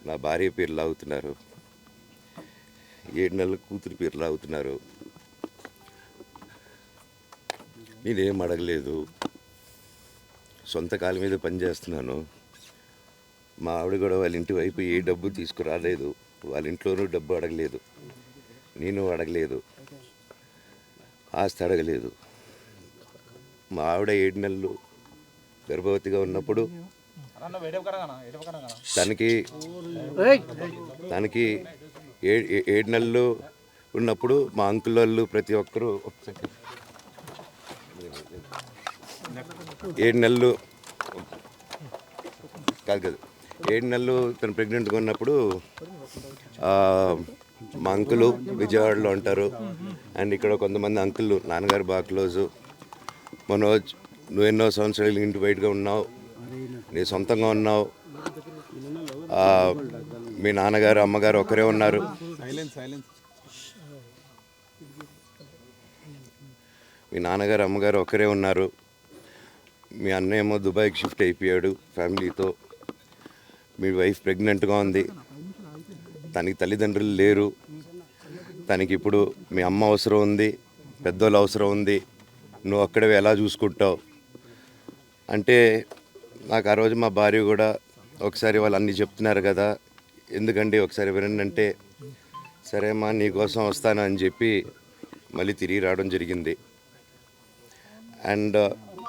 నా భార్య పేరు లాగుతున్నారు, 7 నెలల కూతురు పేరు లాగుతున్నారు. నేనేం అడగలేదు, సొంత కాళ్ళ మీద పనిచేస్తున్నాను. మా ఆవిడ కూడా వాళ్ళ ఇంటి వైపు ఏ డబ్బు తీసుకురాలేదు, వాళ్ళ ఇంట్లోనూ డబ్బు అడగలేదు, నేను అడగలేదు, ఆస్తి అడగలేదు. మా ఆవిడ 7 నెలలు గర్భవతిగా ఉన్నప్పుడు తనకి 7 నెలలు ఉన్నప్పుడు మా అంకుల్ వాళ్ళు ప్రతి ఒక్కరూ 7 నెలలు కాదు 7 నెలలు తను ప్రెగ్నెంట్గా ఉన్నప్పుడు మా అంకులు విజయవాడలో ఉంటారు. అండ్ ఇక్కడ కొంతమంది అంకుల్ నాన్నగారు బాగా క్లోజు. మనోజ్, నువ్వు ఎన్నో సంవత్సరాలు ఇంటి బయటగా ఉన్నావు, నీ సొంతంగా ఉన్నావు, మీ నాన్నగారు అమ్మగారు ఒకరే ఉన్నారు. మీ నాన్నగారు అమ్మగారు ఒకరే ఉన్నారు. మీ అన్నయ్య ఏమో దుబాయ్కి షిఫ్ట్ అయిపోయాడు ఫ్యామిలీతో. మీ వైఫ్ ప్రెగ్నెంట్గా ఉంది, తనకి తల్లిదండ్రులు లేరు. తనకి ఇప్పుడు మీ అమ్మ అవసరం ఉంది, పెద్దోళ్ళు అవసరం ఉంది. నువ్వు అక్కడే ఎలా చూసుకుంటావు అంటే, నాకు ఆ రోజు మా భార్య కూడా ఒకసారి వాళ్ళు అన్నీ చెప్తున్నారు కదా, ఎందుకండి ఒకసారి వినండి అంటే, సరే అమ్మా నీకోసం వస్తాను అని చెప్పి మళ్ళీ తిరిగి రావడం జరిగింది. అండ్